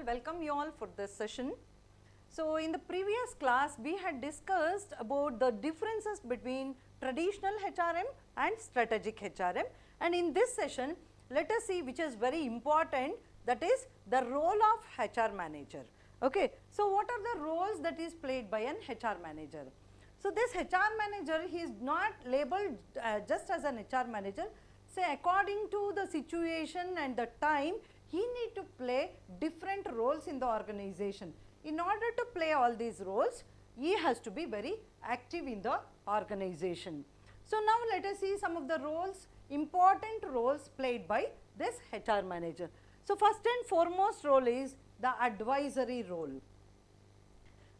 welcome you all for this session. So, in the previous class we had discussed about the differences between traditional HRM and strategic HRM, and in this session let us see which is very important, that is the role of HR manager. Okay. So, what are the roles that is played by an HR manager? So, this HR manager, he is not labeled just as an HR manager. Say according to the situation and the time, he need to play different roles in the organization. In order to play all these roles, he has to be very active in the organization. So, now let us see some of the roles, important roles played by this HR manager. So, first and foremost role is the advisory role.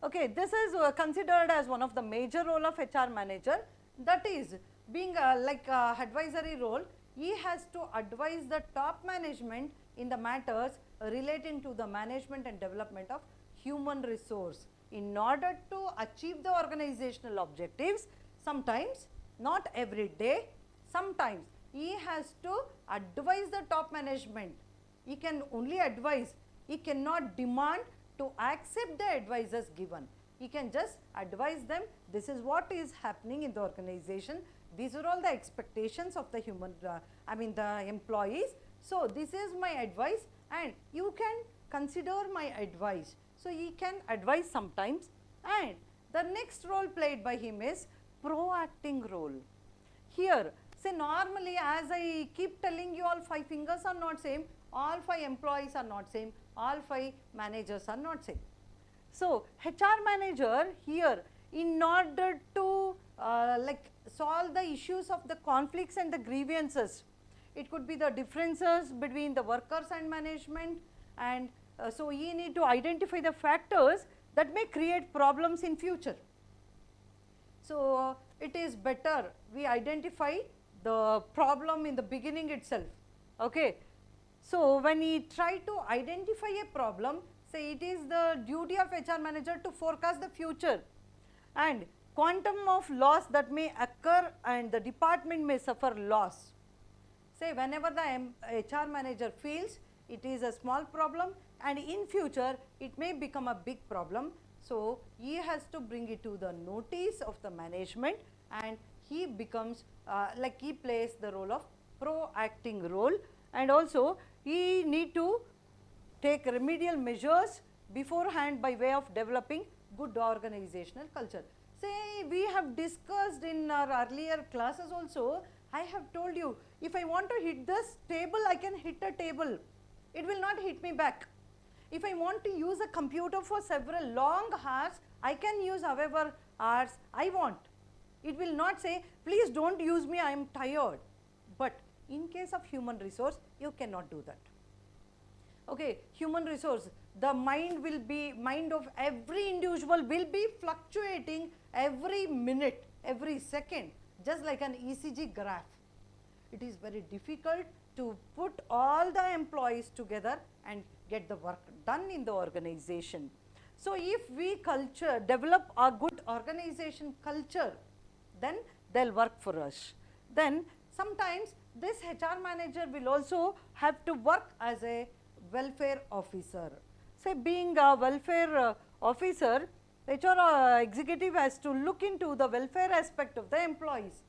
Okay, this is considered as one of the major role of HR manager, that is being like advisory role. He has to advise the top management in the matters relating to the management and development of human resource. In order to achieve the organizational objectives, sometimes, not every day, sometimes he has to advise the top management. He can only advise, he cannot demand to accept the advices given. He can just advise them, this is what is happening in the organization, these are all the expectations of the human, the employees. So, this is my advice and you can consider my advice. So, he can advise sometimes, and the next role played by him is proacting role. Here, say normally, as I keep telling you, all 5 fingers are not same, all 5 employees are not same, all 5 managers are not same. So, HR manager here, in order to solve the issues of the conflicts and the grievances, it could be the differences between the workers and management, and so you need to identify the factors that may create problems in future. So, it is better we identify the problem in the beginning itself. Okay. So, when we try to identify a problem, say it is the duty of HR manager to forecast the future and quantum of loss that may occur and the department may suffer loss. Say whenever the HR manager feels it is a small problem and in future it may become a big problem. So, he has to bring it to the notice of the management and he becomes he plays the role of proacting role, and also he need to take remedial measures beforehand by way of developing good organizational culture. Say we have discussed in our earlier classes also, I have told you, if I want to hit this table, I can hit a table, it will not hit me back. If I want to use a computer for several long hours, I can use however hours I want. It will not say, please do not use me, I am tired. But in case of human resource, you cannot do that. Okay, human resource, the mind of every individual will be fluctuating every minute, every second, just like an ECG graph. It is very difficult to put all the employees together and get the work done in the organization. So, if we develop a good organization culture, then they will work for us. Then sometimes this HR manager will also have to work as a welfare officer. Say being a welfare officer, HR executive has to look into the welfare aspect of the employees.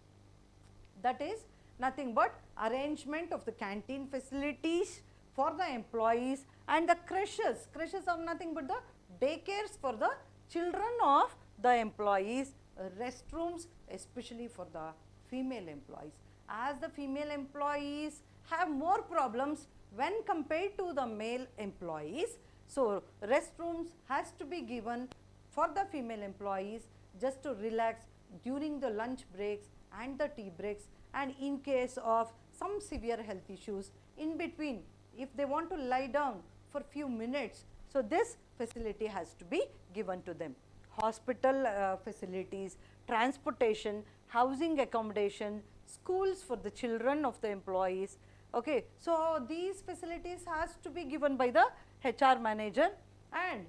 That is nothing but arrangement of the canteen facilities for the employees and the creches. Creches are nothing but the daycares for the children of the employees, restrooms especially for the female employees. As the female employees have more problems when compared to the male employees, so restrooms has to be given for the female employees just to relax during the lunch breaks and the tea breaks, and in case of some severe health issues in between, if they want to lie down for few minutes, so this facility has to be given to them. Hospital facilities, transportation, housing accommodation, schools for the children of the employees. Okay. So, these facilities has to be given by the HR manager, and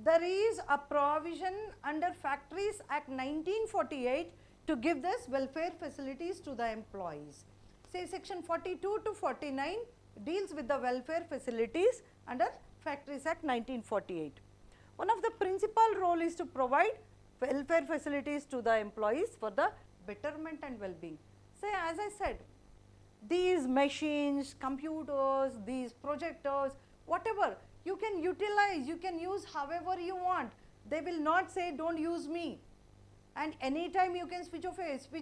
there is a provision under Factories Act 1948 to give this welfare facilities to the employees. Say section 42 to 49 deals with the welfare facilities under Factories Act 1948. One of the principal role is to provide welfare facilities to the employees for the betterment and well-being. Say, as I said, these machines, computers, these projectors, whatever you can utilize, you can use however you want. They will not say don't use me, and anytime you can switch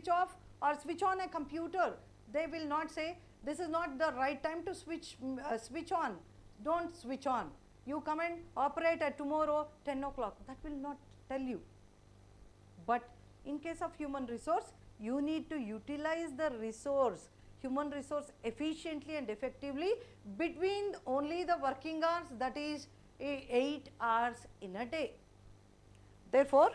off or switch on a computer. They will not say this is not the right time to switch on, don't switch on, you come and operate at tomorrow 10 o'clock, that will not tell you. But in case of human resource, you need to utilize the resource, human resource efficiently and effectively between only the working hours, that is 8 hours in a day. Therefore,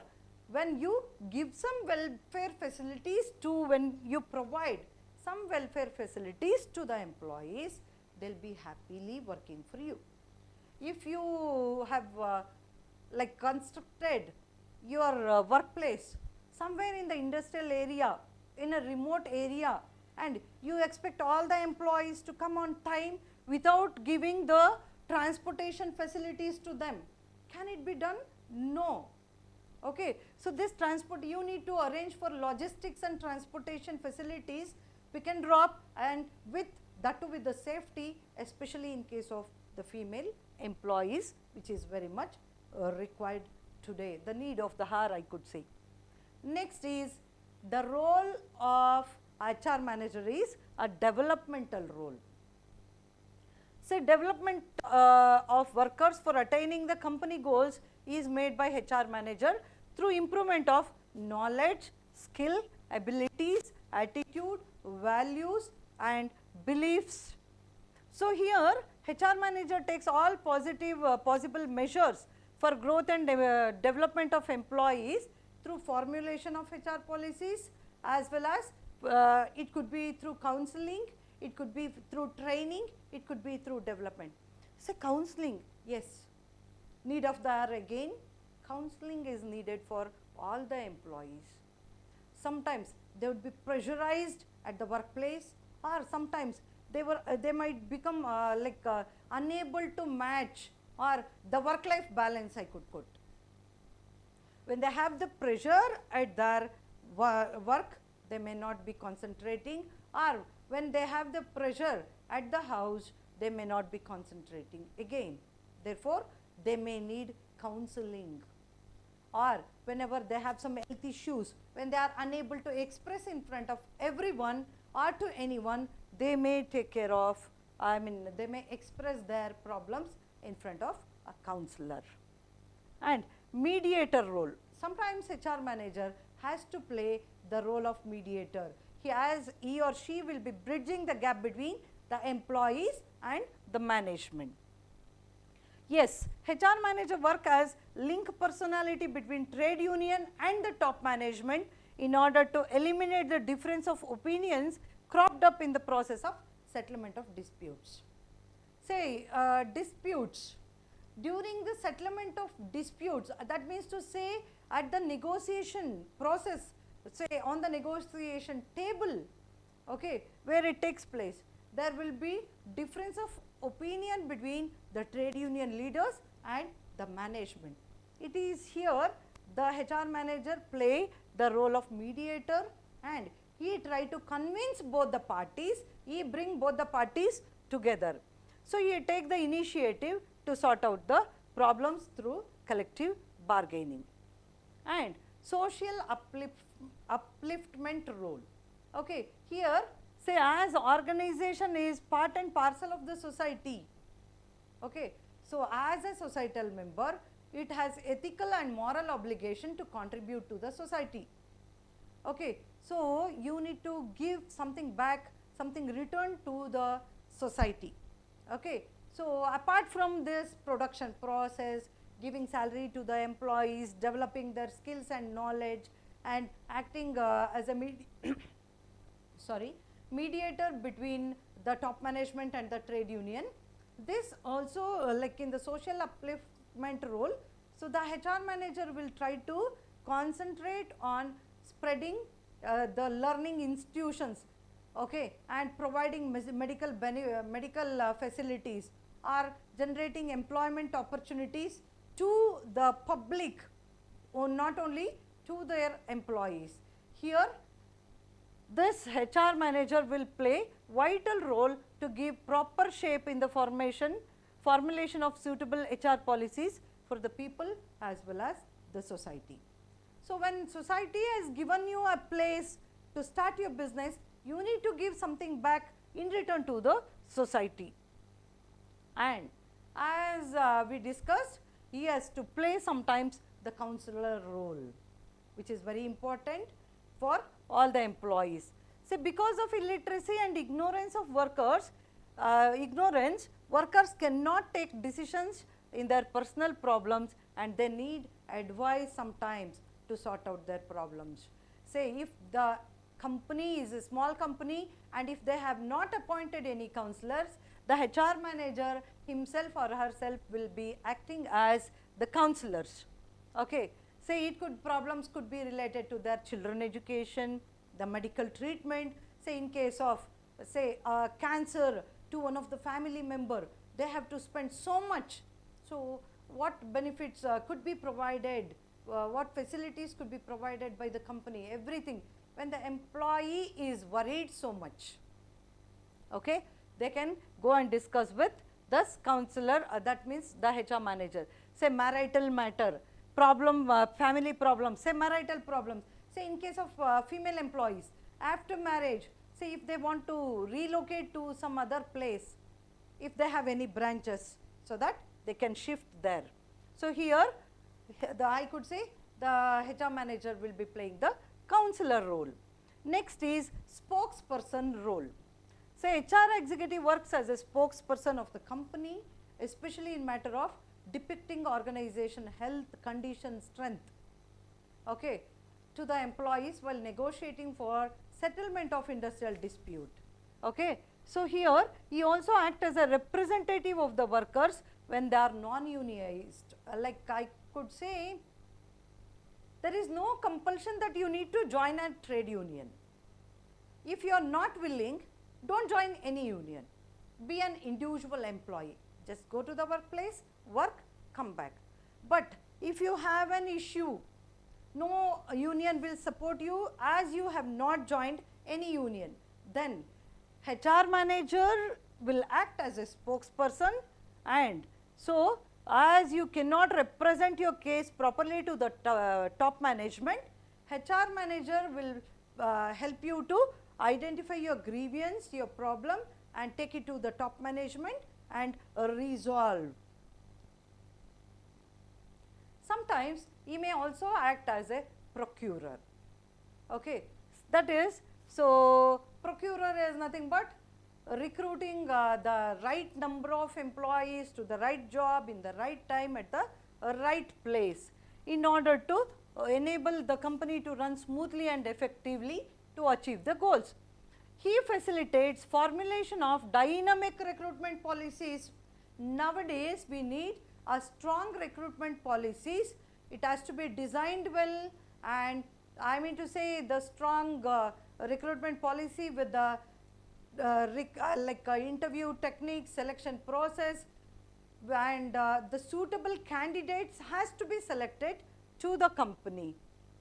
when you give some welfare facilities when you provide some welfare facilities to the employees, they will be happily working for you. If you have like constructed your workplace somewhere in the industrial area, in a remote area, and you expect all the employees to come on time without giving the transportation facilities to them, can it be done? No. Okay. So, this transport you need to arrange for logistics and transportation facilities, pick and drop, and with that too with the safety, especially in case of the female employees, which is very much required today, the need of the hour, I could say. Next is the role of HR manager is a developmental role. Say, development of workers for attaining the company goals is made by HR manager through improvement of knowledge, skill, abilities, attitude, values and beliefs. So, here HR manager takes all positive possible measures for growth and development of employees through formulation of HR policies, as well as it could be through counseling, it could be through training, it could be through development. So, counseling, yes, need of the hour again, counseling is needed for all the employees. Sometimes they would be pressurized at the workplace, or sometimes they might become unable to match or the work-life balance, I could put. When they have the pressure at their work, they may not be concentrating, or when they have the pressure at the house, they may not be concentrating again. Therefore, they may need counseling, or whenever they have some health issues, when they are unable to express in front of everyone or to anyone, they may take care of, they may express their problems in front of a counselor. And mediator role, sometimes HR manager has to play the role of mediator. He or she will be bridging the gap between the employees and the management. Yes, HR manager work as link personality between trade union and the top management in order to eliminate the difference of opinions cropped up in the process of settlement of disputes. Say, disputes, during the settlement of disputes, that means to say at the negotiation process, say on the negotiation table, okay, where it takes place, there will be difference of opinion between the trade union leaders and the management. It is here the HR manager play the role of mediator, and he try to convince both the parties, he bring both the parties together. So, he take the initiative to sort out the problems through collective bargaining. And social upliftment role. Okay, here say as organization is part and parcel of the society. Okay, so as a societal member, it has ethical and moral obligation to contribute to the society. Okay, so you need to give something back, something return to the society. Okay, so apart from this production process, giving salary to the employees, developing their skills and knowledge, and acting as a mediator between the top management and the trade union. This also like in the social upliftment role. So, the HR manager will try to concentrate on spreading the learning institutions, okay, and providing medical facilities are generating employment opportunities to the public, or not only to their employees. Here this HR manager will play vital role to give proper shape in the formulation of suitable HR policies for the people as well as the society. So when society has given you a place to start your business, you need to give something back in return to the society. And as we discussed, he has to play sometimes the counselor role, which is very important for all the employees. So because of illiteracy and ignorance of workers, workers cannot take decisions in their personal problems, and they need advice sometimes to sort out their problems. Say if the company is a small company and if they have not appointed any counselors, the HR manager himself or herself will be acting as the counselors. Okay. Say problems could be related to their children education, the medical treatment. Say in case of say cancer to one of the family member, they have to spend so much. So what benefits could be provided, what facilities could be provided by the company, everything. When the employee is worried so much, okay, they can go and discuss with this counselor, that means the HR manager. Say marital matter, family problems, say marital problems. Say in case of female employees, after marriage, say if they want to relocate to some other place, if they have any branches, so that they can shift there. So here I could say the HR manager will be playing the counselor role. Next is spokesperson role. Say HR executive works as a spokesperson of the company, especially in matter of depicting organization health, condition, strength, okay, to the employees while negotiating for settlement of industrial dispute. Okay. So here he also acts as a representative of the workers when they are non-unionized. Like I could say, there is no compulsion that you need to join a trade union. If you are not willing, don't join any union. Be an individual employee. Just go to the workplace, work, come back. But if you have an issue, no union will support you as you have not joined any union. Then HR manager will act as a spokesperson, and so as you cannot represent your case properly to the top management, HR manager will help you to identify your grievance, your problem, and take it to the top management and resolve. Sometimes he may also act as a procurer. Okay. That is, so procurer is nothing but recruiting the right number of employees to the right job in the right time at the right place in order to enable the company to run smoothly and effectively to achieve the goals. He facilitates formulation of dynamic recruitment policies. Nowadays we need a strong recruitment policies. It has to be designed well, and I mean to say the strong recruitment policy with the interview technique, selection process, and the suitable candidates has to be selected to the company.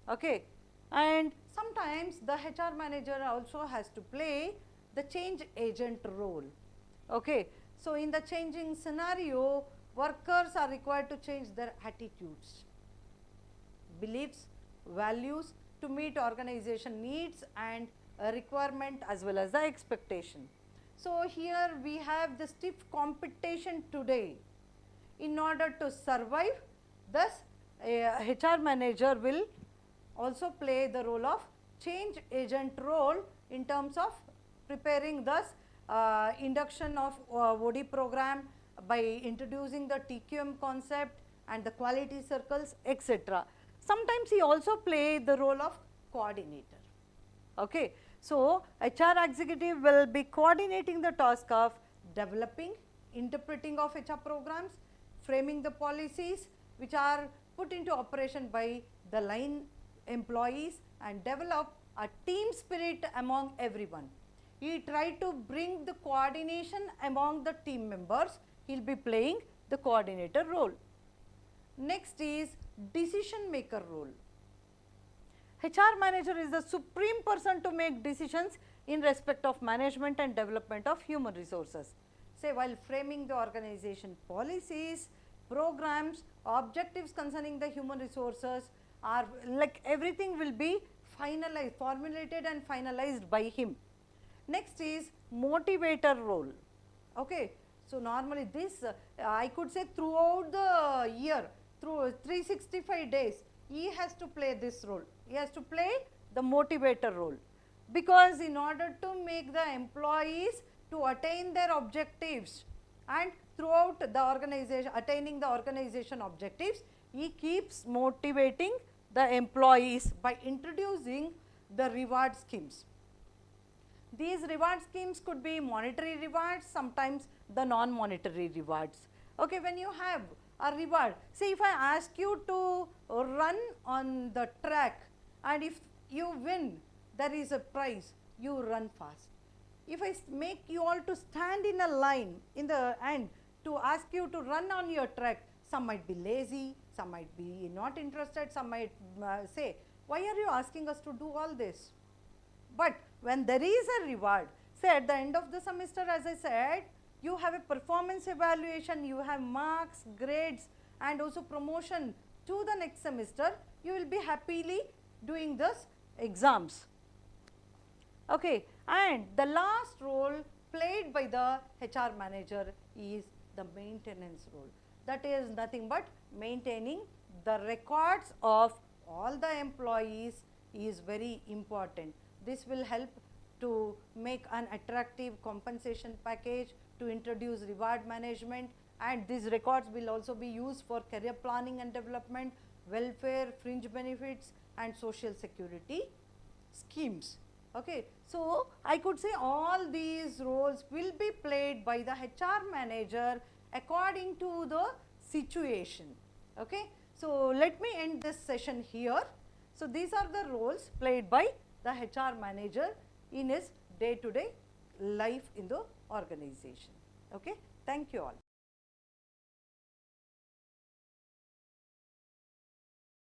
Okay. And sometimes the HR manager also has to play the change agent role. Okay. So in the changing scenario, workers are required to change their attitudes, beliefs, values to meet organization needs and requirement as well as the expectation. So here we have the stiff competition today. In order to survive, thus a HR manager will also play the role of change agent role in terms of preparing thus induction of OD program by introducing the TQM concept and the quality circles, etc. Sometimes he also play the role of coordinator. Okay. So HR executive will be coordinating the task of developing, interpreting of HR programs, framing the policies which are put into operation by the line employees, and develop a team spirit among everyone. he try to bring the coordination among the team members, he will be playing the coordinator role. Next is decision maker role. HR manager is the supreme person to make decisions in respect of management and development of human resources. Say while framing the organization policies, programs, objectives concerning the human resources, are like everything will be finalized, formulated and finalized by him. Next is motivator role. Okay. So, normally this I could say throughout the year, through 365 days, he has to play this role. He has to play the motivator role, because in order to make the employees to attain their objectives and throughout the organization, attaining the organization objectives, he keeps motivating the employees by introducing the reward schemes. These reward schemes could be monetary rewards, sometimes the non-monetary rewards. Okay, when you have a reward, say if I ask you to run on the track and if you win, there is a prize, you run fast. If I make you all to stand in a line in the end to ask you to run on your track, some might be lazy, some might be not interested, some might say, why are you asking us to do all this? But when there is a reward, say at the end of the semester, as I said, you have a performance evaluation, you have marks, grades and also promotion to the next semester, you will be happily doing this exams. Okay. And the last role played by the HR manager is the maintenance role. That is nothing but maintaining the records of all the employees is very important. This will help to make an attractive compensation package, to introduce reward management, and these records will also be used for career planning and development, welfare, fringe benefits and social security schemes. Okay. So, I could say all these roles will be played by the HR manager according to the situation. Okay. So, let me end this session here. So, these are the roles played by the HR manager in his day-to-day life in the organization. Okay. Thank you all.